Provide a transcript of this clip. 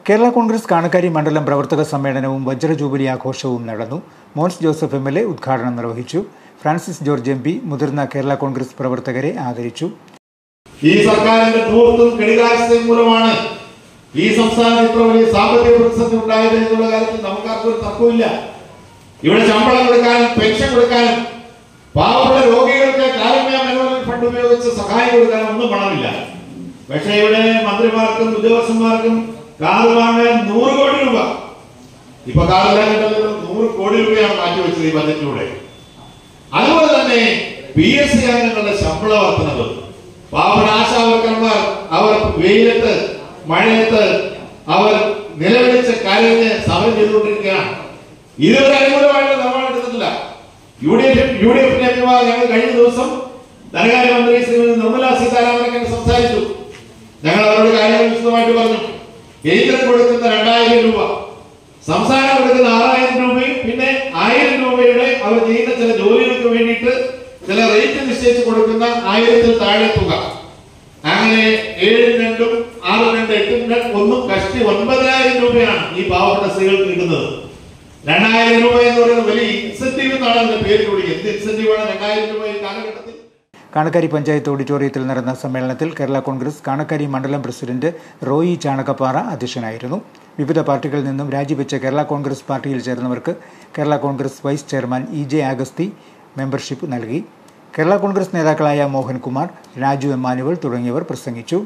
കേരള കോൺഗ്രസ് കാണക്കാരി മണ്ഡലം പ്രവർത്തക സമ്മേളനവും വജ്രജൂബിലി ആഘോഷവും നടന്നു. മോൻസ് ജോസഫ് MLA ഉദ്ഘാടനം നിർവഹിച്ചു. ഫ്രാൻസിസ് ജോർജ് MP മുതിർന്ന കേരള കോൺഗ്രസ് പ്രവർത്തകരെ ആദരിച്ചു. ഈ സർക്കാരിന്റെ ധൂർത്തും കെടുകാര്യസ്ഥയും മൂലമാണ് ഈ സംസ്ഥാനത്ത് ഇത്ര വലിയ സാമ്പത്തിക പ്രതിസന്ധി ഉണ്ടായത് എന്നുള്ള കാര്യത്തിൽ നമുക്കാർക്കും ഒരു തർക്കമില്ല. ഇവിടെ ശമ്പളം കൊടുക്കാനും പെൻഷൻ കൊടുക്കാനും പാവപ്പെട്ട രോഗികൾക്ക് കാരുണ്യ മനോരമ ഫണ്ട് ഉപയോഗിച്ച് സഹായം കൊടുക്കാനും ഒന്നും പണമില്ല. പക്ഷേ ഇവിടെ മന്ത്രിമാർക്കും ഉദ്യോഗസ്ഥന്മാർക്കും കാർ വാങ്ങാൻ 100 കോടി രൂപ, ഇപ്പൊ കാറെല്ലാം 100 കോടി രൂപയാണ് മാറ്റിവെച്ചത് ഈ ബജറ്റിലൂടെ. അതുപോലെ തന്നെ PSC അംഗങ്ങളുടെ ശമ്പള വർധനവ്, പാവപ്പെട്ട ആശാവർക്കന്മാർ അവർ വെയിലത്ത് മഴയത്ത് അവർ നിലവിളിച്ച് കരഞ്ഞ് സമരം ചെയ്തുകൊണ്ടിരിക്കുകയാണ്. ഇതുവരെ അനുകൂലമായിട്ട് നമ്മൾ എടുത്തിട്ടില്ല. UDF ഞങ്ങൾ കഴിഞ്ഞ ദിവസം ധനകാര്യമന്ത്രി ശ്രീമതി നിർമ്മല സീതാരാമനെ സംസാരിച്ചു. ഞങ്ങൾ അവരോട് കാര്യങ്ങൾ വിശദമായിട്ട് പറഞ്ഞു. കേന്ദ്രം കൊടുക്കുന്ന 2000 രൂപ, സംസ്ഥാനം കൊടുക്കുന്ന 6000 രൂപയും പിന്നെ 1000 രൂപയുടെ അവർ ചെയ്യുന്ന ചില ജോലികൾക്ക് വേണ്ടിയിട്ട് ചില റേറ്റ് നിശ്ചയിച്ച് കൊടുക്കുന്ന 1000-ൽ താഴെ തുക, അങ്ങനെ 7-2, 6-2, 8-1 കഷ്ടി 9000 രൂപയാണ് ഈ പാവപ്പെട്ട സ്ത്രീകൾക്ക് കിട്ടുന്നത്. 2000 രൂപ എന്ന് പറയുന്നത് വലിയ ഇൻസെന്റീവ് എന്നാണ് അതിന്റെ പേര് കൂടി. എന്ത് ഇൻസെന്റീവാണ് 2000 രൂപ ഈ കാലഘട്ടത്തിൽ? കാണക്കാരി പഞ്ചായത്ത് ഓഡിറ്റോറിയത്തിൽ നടന്ന സമ്മേളനത്തിൽ കേരള കോൺഗ്രസ് കാണക്കാരി മണ്ഡലം പ്രസിഡന്റ് റോയി ചാണകപ്പാറ അധ്യക്ഷനായിരുന്നു. വിവിധ പാർട്ടികളിൽ നിന്നും രാജിവെച്ച കേരള കോൺഗ്രസ് പാർട്ടിയിൽ ചേർന്നവർക്ക് Kerala Congress vice chairman EJ Agasthi membership നൽകി. കേരള കോൺഗ്രസ് നേതാക്കളായ മോഹൻകുമാർ, രാജു എമ്മാനുവൽ തുടങ്ങിയവർ പ്രസംഗിച്ചു.